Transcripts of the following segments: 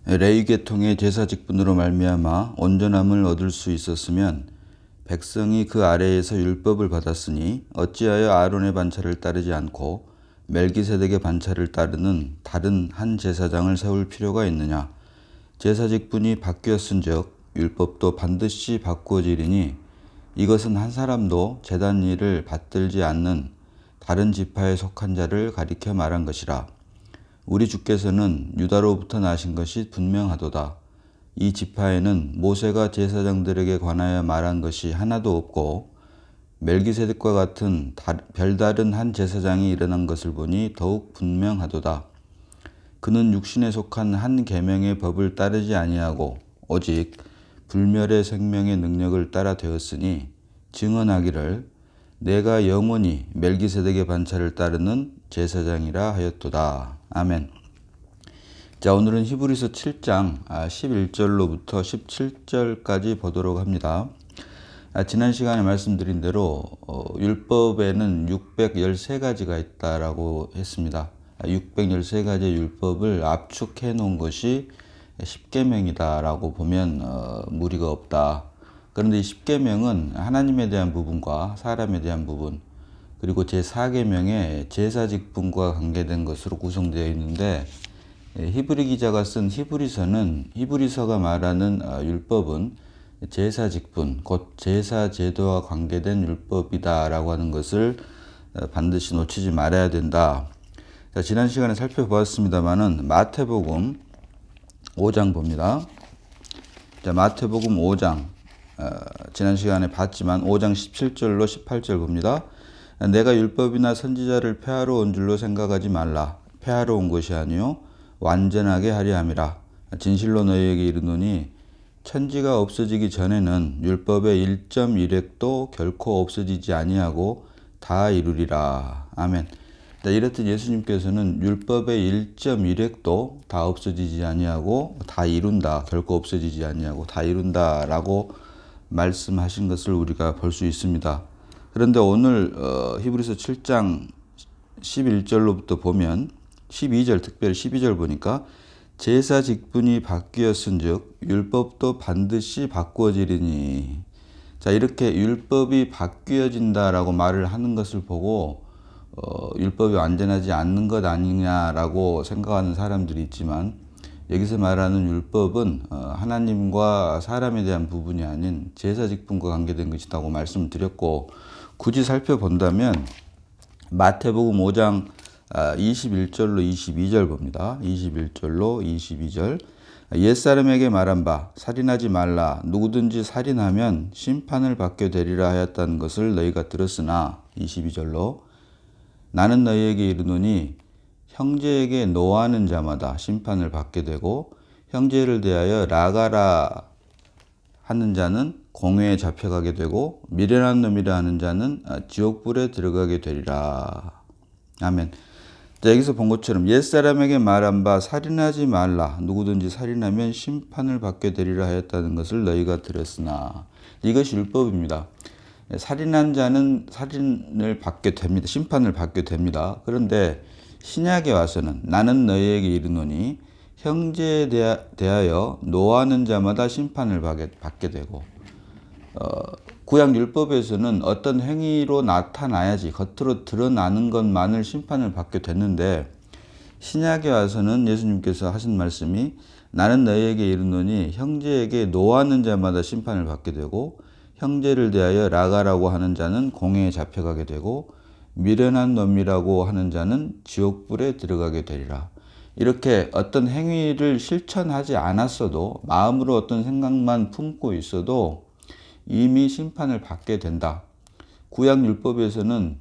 레위 계통의 제사 직분으로 말미암아 온전함을 얻을 수 있었으면 백성이 그 아래에서 율법을 받았으니 어찌하여 아론의 반차를 따르지 않고 멜기세덱의 반차를 따르는 다른 한 제사장을 세울 필요가 있느냐. 제사 직분이 바뀌었은즉 율법도 반드시 바꾸어지리니 이것은 한 사람도 제단 일을 받들지 않는 다른 지파에 속한 자를 가리켜 말한 것이라. 우리 주께서는 유다로부터 나신 것이 분명하도다. 이 지파에는 모세가 제사장들에게 관하여 말한 것이 하나도 없고 멜기세덱과 같은 별다른 한 제사장이 일어난 것을 보니 더욱 분명하도다. 그는 육신에 속한 한 계명의 법을 따르지 아니하고 오직 불멸의 생명의 능력을 따라 되었으니 증언하기를 내가 영원히 멜기세덱의 반차를 따르는 제사장이라 하였도다. 아멘. 자, 오늘은 히브리서 7장 11절로부터 17절까지 보도록 합니다. 지난 시간에 말씀드린 대로 율법에는 613가지가 있다라고 했습니다. 613가지의 율법을 압축해 놓은 것이 10계명이다라고 보면 무리가 없다. 그런데 이 10계명은 하나님에 대한 부분과 사람에 대한 부분, 그리고 제4계명의 제사 직분과 관계된 것으로 구성되어 있는데, 히브리 기자가 쓴 히브리서가 말하는 율법은 제사 직분, 곧 제사 제도와 관계된 율법이다라고 하는 것을 반드시 놓치지 말아야 된다. 자, 지난 시간에 살펴보았습니다만은 마태복음 5장 봅니다. 자, 마태복음 5장 지난 시간에 봤지만 5장 17절로 18절 봅니다. 내가 율법이나 선지자를 폐하러 온 줄로 생각하지 말라. 폐하러 온 것이 아니요 완전하게 하려 함이라. 진실로 너희에게 이르노니 천지가 없어지기 전에는 율법의 1.1획도 결코 없어지지 아니하고 다 이루리라. 아멘. 이렇듯 예수님께서는 율법의 1.1획도 다 없어지지 아니하고 다 이룬다. 결코 없어지지 아니하고 다 이룬다라고 말씀하신 것을 우리가 볼 수 있습니다. 그런데 오늘 히브리서 7장 11절로부터 보면 12절, 특별히 12절 보니까 제사 직분이 바뀌었은즉 율법도 반드시 바꾸어지리니. 자, 이렇게 율법이 바뀌어진다라고 말을 하는 것을 보고 율법이 완전하지 않는 것 아니냐라고 생각하는 사람들이 있지만, 여기서 말하는 율법은 하나님과 사람에 대한 부분이 아닌 제사 직분과 관계된 것이라고 말씀을 드렸고, 굳이 살펴본다면 마태복음 5장 21절로 22절 봅니다. 21절로 22절. 옛사람에게 말한 바 살인하지 말라. 누구든지 살인하면 심판을 받게 되리라 하였다는 것을 너희가 들었으나, 22절로 나는 너희에게 이르노니 형제에게 노하는 자마다 심판을 받게 되고 형제를 대하여 라가라 하는 자는 공회에 잡혀가게 되고 미련한 놈이라 하는 자는 지옥불에 들어가게 되리라. 아멘. 자, 여기서 본 것처럼 옛사람에게 말한 바 살인하지 말라. 누구든지 살인하면 심판을 받게 되리라 하였다는 것을 너희가 들었으나. 이것이 율법입니다. 살인한 자는 살인을 받게 됩니다. 심판을 받게 됩니다. 그런데 신약에 와서는 나는 너희에게 이르노니 형제에 대하여 노하는 자마다 심판을 받게 되고, 구약 율법에서는 어떤 행위로 나타나야지 겉으로 드러나는 것만을 심판을 받게 됐는데, 신약에 와서는 예수님께서 하신 말씀이 나는 너희에게 이르노니 형제에게 노하는 자마다 심판을 받게 되고 형제를 대하여 라가라고 하는 자는 공회에 잡혀가게 되고 미련한 놈이라고 하는 자는 지옥불에 들어가게 되리라. 이렇게 어떤 행위를 실천하지 않았어도 마음으로 어떤 생각만 품고 있어도 이미 심판을 받게 된다. 구약 율법에서는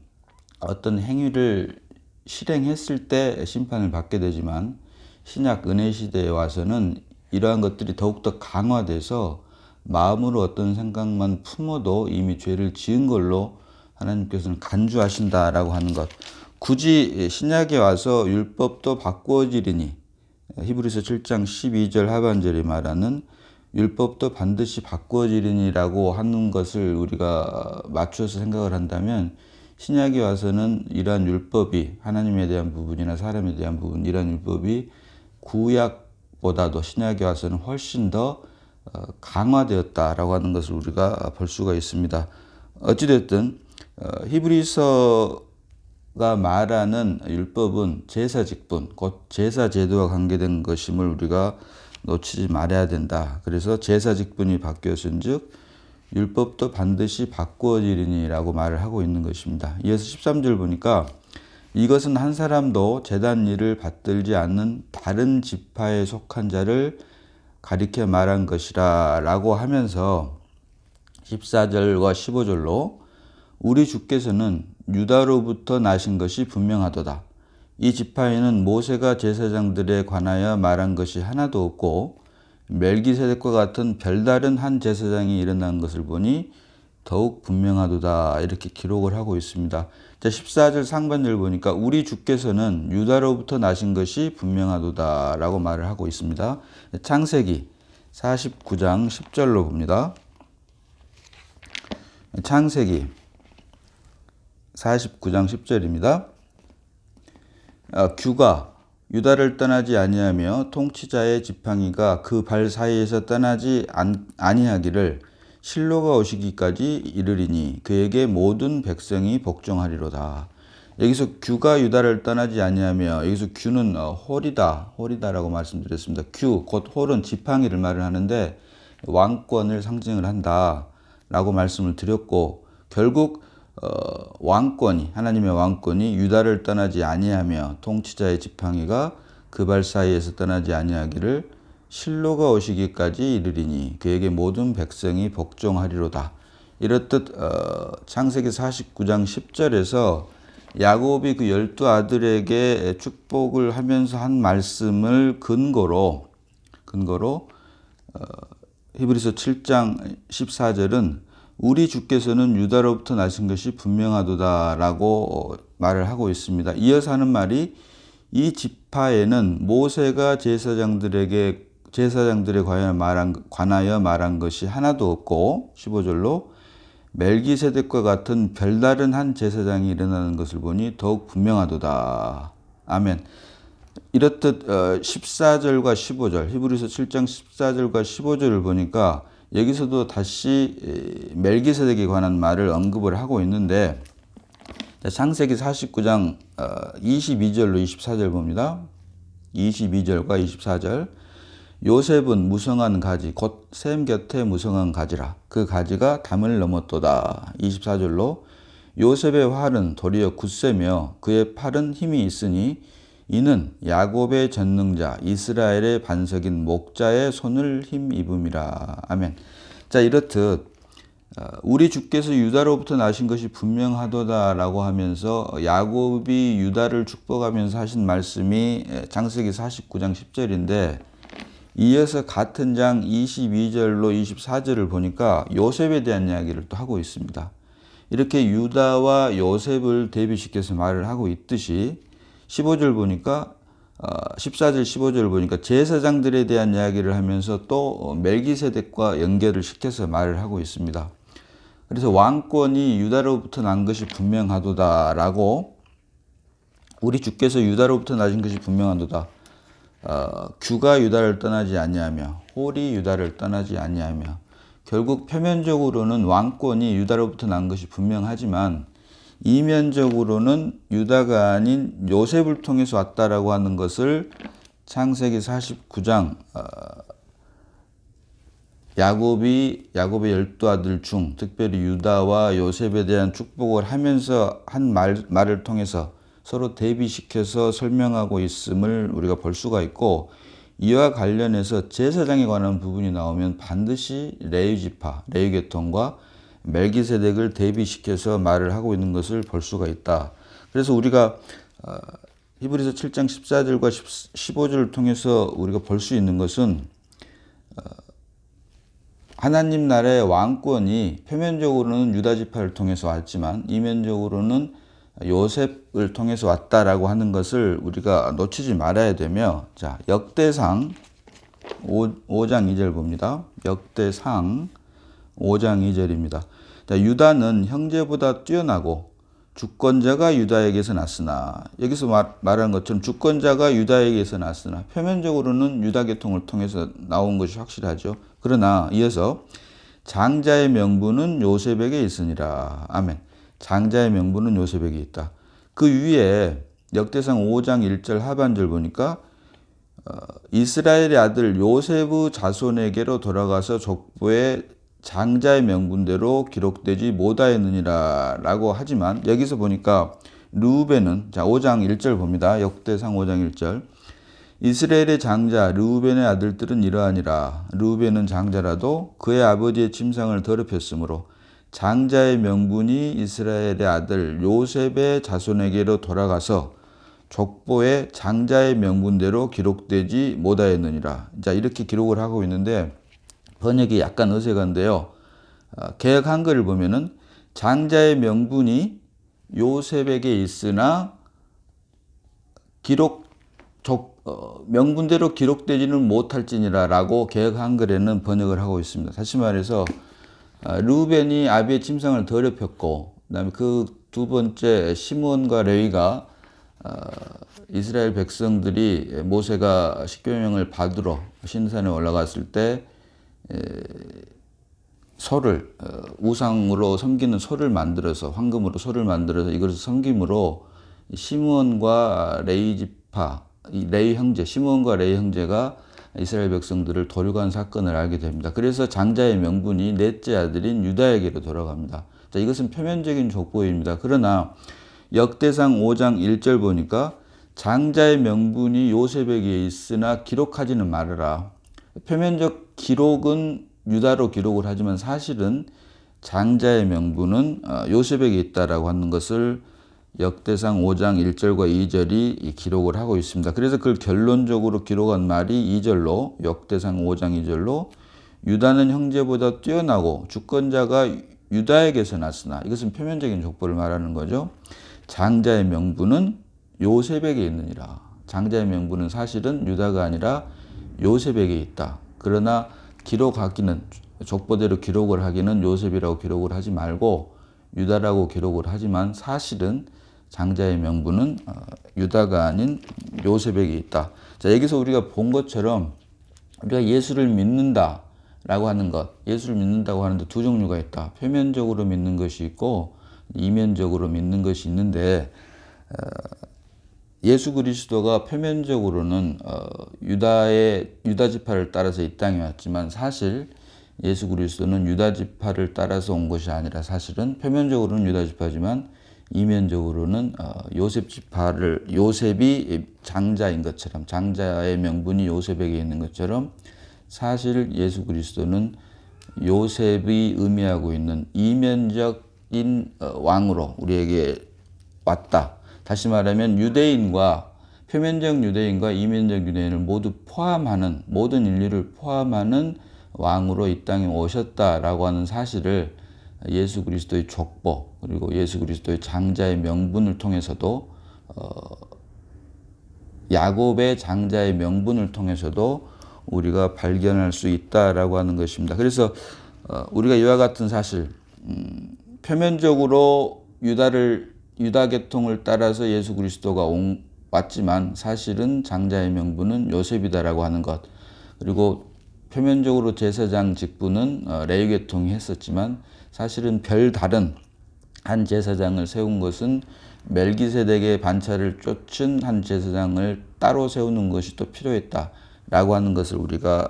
어떤 행위를 실행했을 때 심판을 받게 되지만 신약 은혜 시대에 와서는 이러한 것들이 더욱더 강화돼서 마음으로 어떤 생각만 품어도 이미 죄를 지은 걸로 하나님께서는 간주하신다라고 하는 것. 굳이 신약에 와서 율법도 바꾸어지리니, 히브리서 7장 12절 하반절에 말하는 율법도 반드시 바꾸어지리니라고 하는 것을 우리가 맞춰서 생각을 한다면, 신약에 와서는 이러한 율법이 하나님에 대한 부분이나 사람에 대한 부분, 이러한 율법이 구약 율법보다도 신약에 와서는 훨씬 더 강화되었다라고 하는 것을 우리가 볼 수가 있습니다. 어찌됐든 히브리서가 말하는 율법은 제사 직분, 곧 제사 제도와 관계된 것임을 우리가 놓치지 말아야 된다. 그래서 제사 직분이 바뀌었은즉 율법도 반드시 바꾸어지리니라고 말을 하고 있는 것입니다. 이어서 13절 보니까 이것은 한 사람도 제단 일을 받들지 않는 다른 지파에 속한 자를 가리켜 말한 것이라 라고 하면서 14절과 15절로 우리 주께서는 유다로부터 나신 것이 분명하도다. 이 지파에는 모세가 제사장들에 관하여 말한 것이 하나도 없고 멜기세덱과 같은 별다른 한 제사장이 일어난 것을 보니 더욱 분명하도다. 이렇게 기록을 하고 있습니다. 자, 14절 상반절 보니까 우리 주께서는 유다로부터 나신 것이 분명하도다 라고 말을 하고 있습니다. 창세기 49장 10절로 봅니다. 창세기 49장 10절입니다. 규가 유다를 떠나지 아니하며 통치자의 지팡이가 그 발 사이에서 떠나지 아니하기를 실로가 오시기까지 이르리니 그에게 모든 백성이 복종하리로다. 여기서 규가 유다를 떠나지 아니하며, 여기서 규는 홀이다라고 말씀드렸습니다. 규, 곧 홀은 지팡이를 말을 하는데 왕권을 상징을 한다라고 말씀을 드렸고, 결국 왕권이, 하나님의 왕권이 유다를 떠나지 아니하며 통치자의 지팡이가 그 발 사이에서 떠나지 아니하기를 실로가 오시기까지 이르리니 그에게 모든 백성이 복종하리로다. 이렇듯 창세기 49장 10절에서 야곱이 그 12 아들에게 축복을 하면서 한 말씀을 근거로 히브리서 7장 14절은 우리 주께서는 유다로부터 나신 것이 분명하도다라고 말을 하고 있습니다. 이어서 하는 말이 이 지파에는 모세가 제사장들에 관하여 말한 것이 하나도 없고, 15절로 멜기세덱과 같은 별다른 한 제사장이 일어나는 것을 보니 더욱 분명하도다. 아멘. 이렇듯 14절과 15절, 히브리서 7장 14절과 15절을 보니까 여기서도 다시 멜기세덱에 관한 말을 언급을 하고 있는데, 창세기 49장 22절로 24절 봅니다. 22절과 24절. 요셉은 무성한 가지, 곧 셈 곁에 무성한 가지라. 그 가지가 담을 넘었도다. 24절로 요셉의 활은 도리어 굳세며 그의 팔은 힘이 있으니 이는 야곱의 전능자 이스라엘의 반석인 목자의 손을 힘입음이라. 아멘. 자, 이렇듯 우리 주께서 유다로부터 나신 것이 분명하도다라고 하면서 야곱이 유다를 축복하면서 하신 말씀이 창세기 49장 10절인데, 이어서 같은 장 22절로 24절을 보니까 요셉에 대한 이야기를 또 하고 있습니다. 이렇게 유다와 요셉을 대비시켜서 말을 하고 있듯이 15절 보니까 14절 15절을 보니까 제사장들에 대한 이야기를 하면서 또 멜기세덱과 연결을 시켜서 말을 하고 있습니다. 그래서 왕권이 유다로부터 난 것이 분명하도다라고, 우리 주께서 유다로부터 나신 것이 분명하도다. 규가 유다를 떠나지 아니하며 홀이 유다를 떠나지 아니하며, 결국 표면적으로는 왕권이 유다로부터 난 것이 분명하지만 이면적으로는 유다가 아닌 요셉을 통해서 왔다라고 하는 것을 창세기 49장 야곱의 12아들 중 특별히 유다와 요셉에 대한 축복을 하면서 한 말을 통해서 서로 대비시켜서 설명하고 있음을 우리가 볼 수가 있고, 이와 관련해서 제사장에 관한 부분이 나오면 반드시 레위지파, 레위계통과 멜기세덱을 대비시켜서 말을 하고 있는 것을 볼 수가 있다. 그래서 우리가 히브리서 7장 14절과 15절을 통해서 우리가 볼 수 있는 것은 하나님 나라의 왕권이 표면적으로는 유다지파를 통해서 왔지만 이면적으로는 요셉을 통해서 왔다라고 하는 것을 우리가 놓치지 말아야 되며, 자, 역대상 5장 2절 봅니다. 역대상 5장 2절입니다. 자, 유다는 형제보다 뛰어나고 주권자가 유다에게서 났으나, 여기서 말하는 것처럼 주권자가 유다에게서 났으나, 표면적으로는 유다 계통을 통해서 나온 것이 확실하죠. 그러나 이어서 장자의 명분은 요셉에게 있으니라. 아멘. 장자의 명분은 요셉에게 있다. 그 위에 역대상 5장 1절 하반절 보니까 이스라엘의 아들 요셉의 자손에게로 돌아가서 족보에 장자의 명분대로 기록되지 못하였느니라 라고 하지만, 여기서 보니까 르우벤은, 자 5장 1절 봅니다. 역대상 5장 1절. 이스라엘의 장자 르우벤의 아들들은 이러하니라. 르우벤은 장자라도 그의 아버지의 침상을 더럽혔으므로 장자의 명분이 이스라엘의 아들 요셉의 자손에게로 돌아가서 족보에 장자의 명분대로 기록되지 못하였느니라. 자, 이렇게 기록을 하고 있는데 번역이 약간 어색한데요. 개역 한글을 보면은 장자의 명분이 요셉에게 있으나 명분대로 기록되지는 못할지니라 라고 개역 한글에는 번역을 하고 있습니다. 다시 말해서 르우벤이 아비의 침상을 더럽혔고, 그다음에 그 두 번째 시므온과 레위가 이스라엘 백성들이 모세가 십계명을 받으러 신산에 올라갔을 때 소를 우상으로 섬기는 소를 만들어서, 황금으로 소를 만들어서 이것을 섬김으로 시므온과 레위 지파, 레위 형제, 시므온과 레위 형제가 이스라엘 백성들을 도륙한 사건을 알게 됩니다. 그래서 장자의 명분이 넷째 아들인 유다에게로 돌아갑니다. 자, 이것은 표면적인 족보입니다. 그러나 역대상 5장 1절 보니까 장자의 명분이 요셉에게 있으나 기록하지는 말아라. 표면적 기록은 유다로 기록을 하지만 사실은 장자의 명분은 요셉에게 있다라고 하는 것을 역대상 5장 1절과 2절이 기록을 하고 있습니다. 그래서 그걸 결론적으로 기록한 말이 2절로, 역대상 5장 2절로 유다는 형제보다 뛰어나고 주권자가 유다에게서 났으나, 이것은 표면적인 족보를 말하는 거죠. 장자의 명분은 요셉에게 있느니라. 장자의 명분은 사실은 유다가 아니라 요셉에게 있다. 그러나 기록하기는, 족보대로 기록을 하기는 요셉이라고 기록을 하지 말고 유다라고 기록을 하지만 사실은 장자의 명분은 유다가 아닌 요셉에게 있다. 자, 여기서 우리가 본 것처럼 우리가 예수를 믿는다 라고 하는 것, 예수를 믿는다고 하는데 두 종류가 있다. 표면적으로 믿는 것이 있고 이면적으로 믿는 것이 있는데, 예수 그리스도가 표면적으로는 유다 지파를 따라서 이 땅에 왔지만, 사실 예수 그리스도는 유다 지파를 따라서 온 것이 아니라 사실은 표면적으로는 유다 지파지만 이면적으로는 요셉이 장자인 것처럼, 장자의 명분이 요셉에게 있는 것처럼 사실 예수 그리스도는 요셉이 의미하고 있는 이면적인 왕으로 우리에게 왔다. 다시 말하면 표면적 유대인과 이면적 유대인을 모두 포함하는, 모든 인류를 포함하는 왕으로 이 땅에 오셨다라고 하는 사실을 예수 그리스도의 족보, 그리고 예수 그리스도의 장자의 명분을 통해서도, 야곱의 장자의 명분을 통해서도 우리가 발견할 수 있다라고 하는 것입니다. 그래서 우리가 이와 같은 사실, 표면적으로 유다 계통을 따라서 예수 그리스도가 왔지만 사실은 장자의 명분은 요셉이다라고 하는 것, 그리고 표면적으로 제사장 직분은 레위 계통이 했었지만 사실은 별다른 한 제사장을 세운 것은 멜기세덱의 반차를 쫓은 한 제사장을 따로 세우는 것이 또 필요했다라고 하는 것을 우리가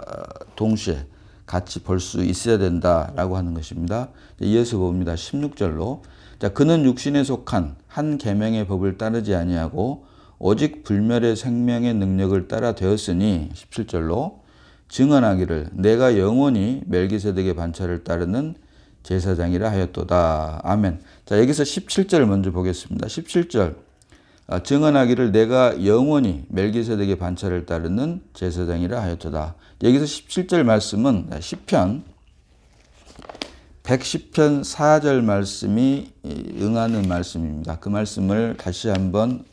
동시에 같이 볼 수 있어야 된다라고 하는 것입니다. 이어서 봅니다. 16절로. 자, 그는 육신에 속한 한 계명의 법을 따르지 아니하고 오직 불멸의 생명의 능력을 따라 되었으니, 17절로 증언하기를 내가 영원히 멜기세덱의 반차를 따르는 제사장이라 하였도다. 아멘. 자, 여기서 17절 먼저 보겠습니다. 17절. 증언하기를 내가 영원히 멜기세덱의 반차를 따르는 제사장이라 하였도다. 여기서 17절 말씀은 시편 110편 4절 말씀이 응하는 말씀입니다. 그 말씀을 다시 한번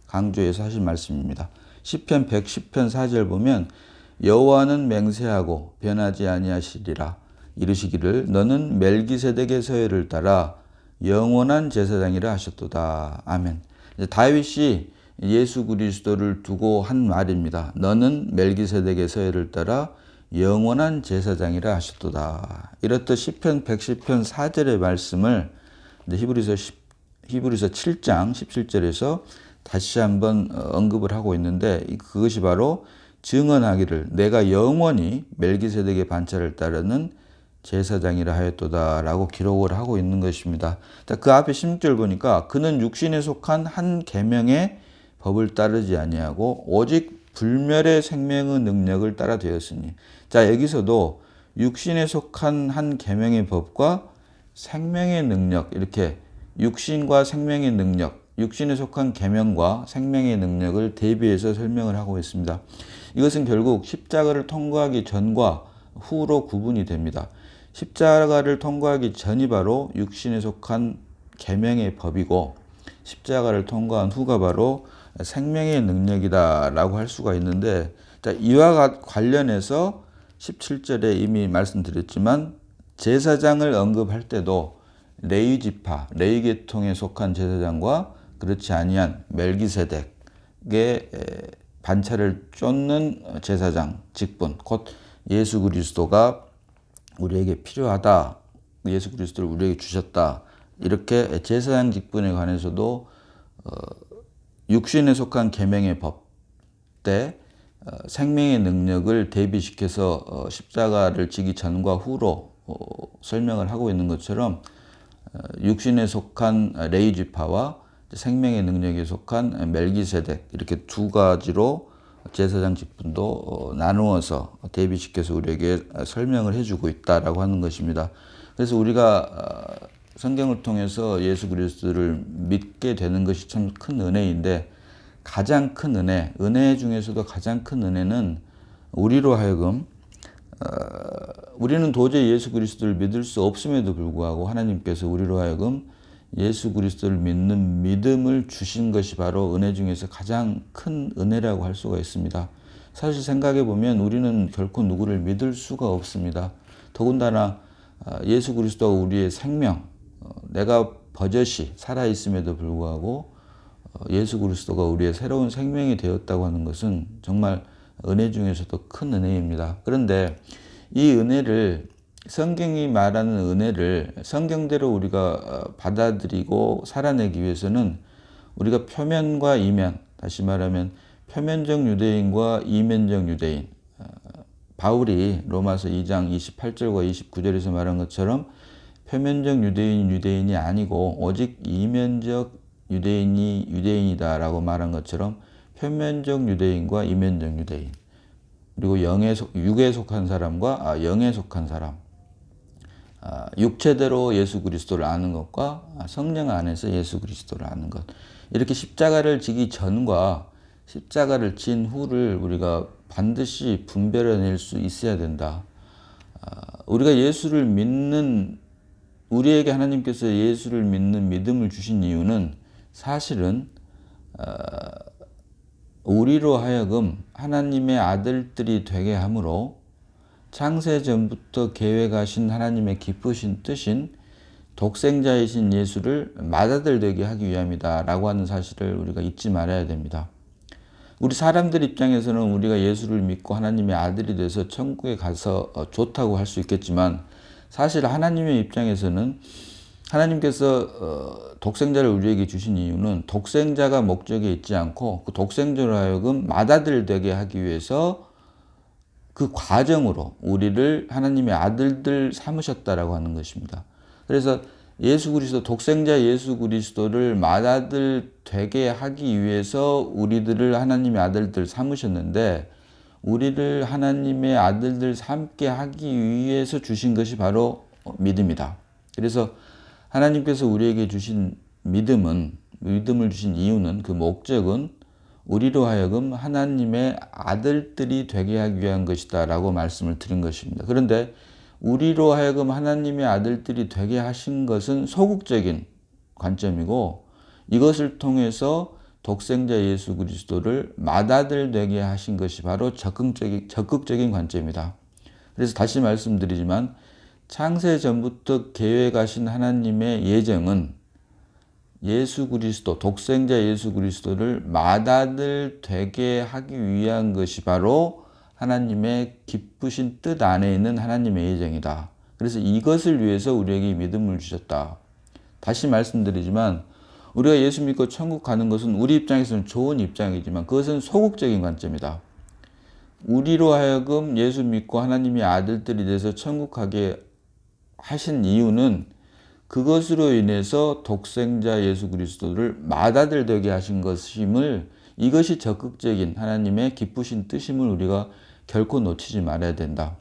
강조해서 하신 말씀입니다. 시편 110편 4절 보면 여호와는 맹세하고 변하지 아니하시리라. 이르시기를 너는 멜기세덱의 서열을 따라 영원한 제사장이라 하셨도다. 아멘. 이제 다윗이 예수 그리스도를 두고 한 말입니다. 너는 멜기세덱의 서열을 따라 영원한 제사장이라 하셨도다. 이렇듯 시편 110편 4절의 말씀을 히브리서 7장 17절에서 다시 한번 언급을 하고 있는데, 그것이 바로 증언하기를 내가 영원히 멜기세덱의 반차를 따르는 제사장이라 하였도다 라고 기록을 하고 있는 것입니다. 그 앞에 16절 보니까 그는 육신에 속한 한 계명의 법을 따르지 아니하고 오직 불멸의 생명의 능력을 따라 되었으니. 자, 여기서도 육신에 속한 한 계명의 법과 생명의 능력, 이렇게 육신과 생명의 능력, 육신에 속한 계명과 생명의 능력을 대비해서 설명을 하고 있습니다. 이것은 결국 십자가를 통과하기 전과 후로 구분이 됩니다. 십자가를 통과하기 전이 바로 육신에 속한 계명의 법이고, 십자가를 통과한 후가 바로 생명의 능력이다라고 할 수가 있는데, 자, 이와 관련해서 17절에 이미 말씀드렸지만 제사장을 언급할 때도 레위 지파, 레위 계통에 속한 제사장과 그렇지 아니한 멜기세덱의 반차를 쫓는 제사장 직분, 곧 예수 그리스도가 우리에게 필요하다, 예수 그리스도를 우리에게 주셨다, 이렇게 제사장 직분에 관해서도 육신에 속한 계명의 법 때 생명의 능력을 대비시켜서 십자가를 지기 전과 후로 설명을 하고 있는 것처럼 육신에 속한 레위 지파와 생명의 능력에 속한 멜기세덱, 이렇게 두 가지로 제사장 직분도 나누어서 대비시켜서 우리에게 설명을 해주고 있다라고 하는 것입니다. 그래서 우리가 성경을 통해서 예수 그리스도를 믿게 되는 것이 참 큰 은혜인데, 가장 큰 은혜 중에서도 가장 큰 은혜는 우리로 하여금 우리는 도저히 예수 그리스도를 믿을 수 없음에도 불구하고 하나님께서 우리로 하여금 예수 그리스도를 믿는 믿음을 주신 것이 바로 은혜 중에서 가장 큰 은혜라고 할 수가 있습니다. 사실 생각해 보면 우리는 결코 누구를 믿을 수가 없습니다. 더군다나 예수 그리스도가 우리의 생명, 내가 버젓이 살아있음에도 불구하고 예수 그리스도가 우리의 새로운 생명이 되었다고 하는 것은 정말 은혜 중에서도 큰 은혜입니다. 그런데 이 은혜를, 성경이 말하는 은혜를 성경대로 우리가 받아들이고 살아내기 위해서는 우리가 표면과 이면, 다시 말하면 표면적 유대인과 이면적 유대인, 바울이 로마서 2장 28절과 29절에서 말한 것처럼 표면적 유대인이 아니고 오직 이면적 유대인이 유대인이다라고 말한 것처럼 표면적 유대인과 이면적 유대인, 그리고 육에 속한 사람과 영에 속한 사람, 육체대로 예수 그리스도를 아는 것과 성령 안에서 예수 그리스도를 아는 것, 이렇게 십자가를 지기 전과 십자가를 진 후를 우리가 반드시 분별해낼 수 있어야 된다. 우리가 예수를 믿는, 우리에게 하나님께서 예수를 믿는 믿음을 주신 이유는 사실은 우리로 하여금 하나님의 아들들이 되게 함으로 창세 전부터 계획하신 하나님의 기쁘신 뜻인 독생자이신 예수를 맏아들 되게 하기 위함이다라고 하는 사실을 우리가 잊지 말아야 됩니다. 우리 사람들 입장에서는 우리가 예수를 믿고 하나님의 아들이 돼서 천국에 가서 좋다고 할 수 있겠지만, 사실 하나님의 입장에서는 하나님께서 독생자를 우리에게 주신 이유는 독생자가 목적에 있지 않고 그 독생자로 하여금 맏아들 되게 하기 위해서 그 과정으로 우리를 하나님의 아들들 삼으셨다라고 하는 것입니다. 그래서 예수 그리스도, 독생자 예수 그리스도를 맏아들 되게 하기 위해서 우리들을 하나님의 아들들 삼으셨는데, 우리를 하나님의 아들들 삼게 하기 위해서 주신 것이 바로 믿음이다. 그래서 하나님께서 우리에게 주신 믿음을 주신 이유는, 그 목적은 우리로 하여금 하나님의 아들들이 되게 하기 위한 것이다 라고 말씀을 드린 것입니다. 그런데 우리로 하여금 하나님의 아들들이 되게 하신 것은 소극적인 관점이고, 이것을 통해서 독생자 예수 그리스도를 맏아들 되게 하신 것이 바로 적극적인 관점이다. 그래서 다시 말씀드리지만 창세 전부터 계획하신 하나님의 예정은 예수 그리스도, 독생자 예수 그리스도를 맏아들 되게 하기 위한 것이 바로 하나님의 기쁘신 뜻 안에 있는 하나님의 예정이다. 그래서 이것을 위해서 우리에게 믿음을 주셨다. 다시 말씀드리지만 우리가 예수 믿고 천국 가는 것은 우리 입장에서는 좋은 입장이지만 그것은 소극적인 관점이다. 우리로 하여금 예수 믿고 하나님의 아들들이 돼서 천국 가게 하신 이유는 그것으로 인해서 독생자 예수 그리스도를 맏아들 되게 하신 것임을, 이것이 적극적인 하나님의 기쁘신 뜻임을 우리가 결코 놓치지 말아야 된다.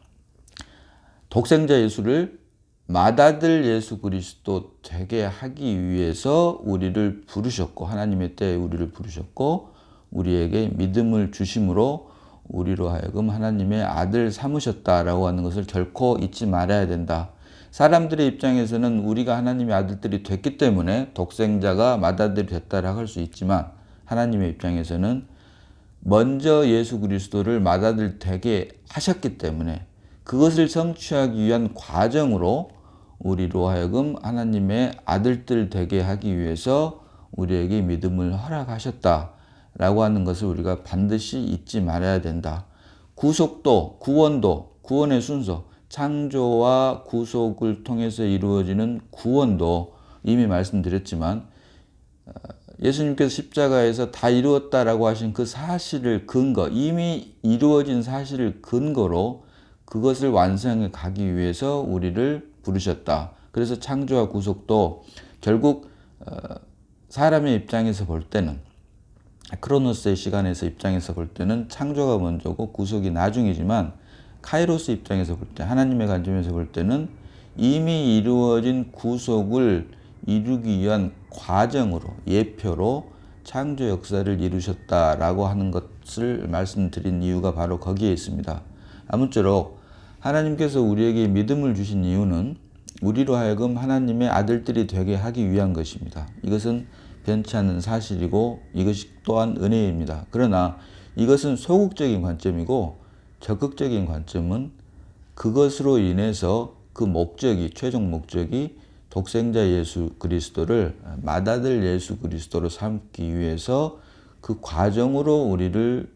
독생자 예수를 맏아들 예수 그리스도 되게 하기 위해서 우리를 부르셨고, 하나님의 때에 우리를 부르셨고 우리에게 믿음을 주심으로 우리로 하여금 하나님의 아들 삼으셨다라고 하는 것을 결코 잊지 말아야 된다. 사람들의 입장에서는 우리가 하나님의 아들들이 됐기 때문에 독생자가 맏아들이 됐다라고 할 수 있지만 하나님의 입장에서는 먼저 예수 그리스도를 맏아들 되게 하셨기 때문에 그것을 성취하기 위한 과정으로 우리로 하여금 하나님의 아들들 되게 하기 위해서 우리에게 믿음을 허락하셨다라고 하는 것을 우리가 반드시 잊지 말아야 된다. 구속도, 구원도, 구원의 순서, 창조와 구속을 통해서 이루어지는 구원도 이미 말씀드렸지만 예수님께서 십자가에서 다 이루었다라고 하신 그 사실을 근거, 이미 이루어진 사실을 근거로 그것을 완성해 가기 위해서 우리를 부르셨다. 그래서 창조와 구속도 결국 사람의 입장에서 볼 때는, 크로노스의 시간에서 입장에서 볼 때는 창조가 먼저고 구속이 나중이지만 카이로스 입장에서 볼 때, 하나님의 관점에서 볼 때는 이미 이루어진 구속을 이루기 위한 과정으로, 예표로 창조 역사를 이루셨다라고 하는 것을 말씀드린 이유가 바로 거기에 있습니다. 아무쪼록 하나님께서 우리에게 믿음을 주신 이유는 우리로 하여금 하나님의 아들들이 되게 하기 위한 것입니다. 이것은 변치 않는 사실이고 이것이 또한 은혜입니다. 그러나 이것은 소극적인 관점이고 적극적인 관점은 그것으로 인해서 그 목적이, 최종 목적이 독생자 예수 그리스도를 맏아들 예수 그리스도로 삼기 위해서 그 과정으로 우리를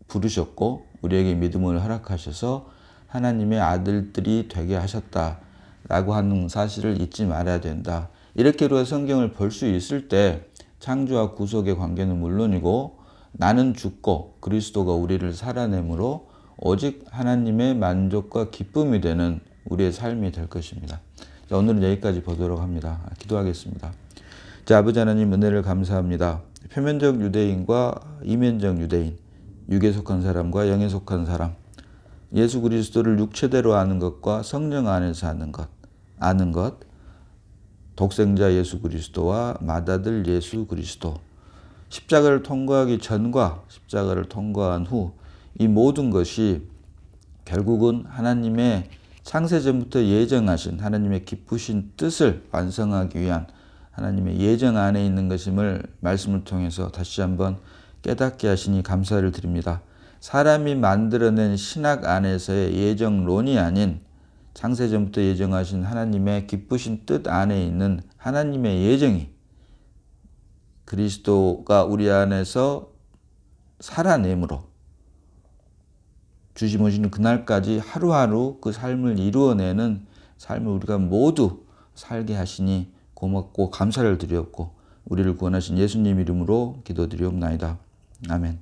부르셨고 우리에게 믿음을 허락하셔서 하나님의 아들들이 되게 하셨다라고 하는 사실을 잊지 말아야 된다. 이렇게 우리가 성경을 볼 수 있을 때 창조와 구속의 관계는 물론이고 나는 죽고 그리스도가 우리를 살아내므로 오직 하나님의 만족과 기쁨이 되는 우리의 삶이 될 것입니다. 자, 오늘은 여기까지 보도록 합니다. 기도하겠습니다. 자, 아버지 하나님, 은혜를 감사합니다. 표면적 유대인과 이면적 유대인, 육에 속한 사람과 영에 속한 사람, 예수 그리스도를 육체대로 아는 것과 성령 안에서 아는 것, 독생자 예수 그리스도와 맏아들 예수 그리스도, 십자가를 통과하기 전과 십자가를 통과한 후 이 모든 것이 결국은 하나님의 창세전부터 예정하신 하나님의 기쁘신 뜻을 완성하기 위한 하나님의 예정 안에 있는 것임을 말씀을 통해서 다시 한번 깨닫게 하시니 감사를 드립니다. 사람이 만들어낸 신학 안에서의 예정론이 아닌 창세전부터 예정하신 하나님의 기쁘신 뜻 안에 있는 하나님의 예정이 그리스도가 우리 안에서 살아내므로 주님 오시는 그날까지 하루하루 그 삶을 이루어내는 삶을 우리가 모두 살게 하시니 고맙고 감사를 드렸고 우리를 구원하신 예수님 이름으로 기도드리옵나이다. 아멘.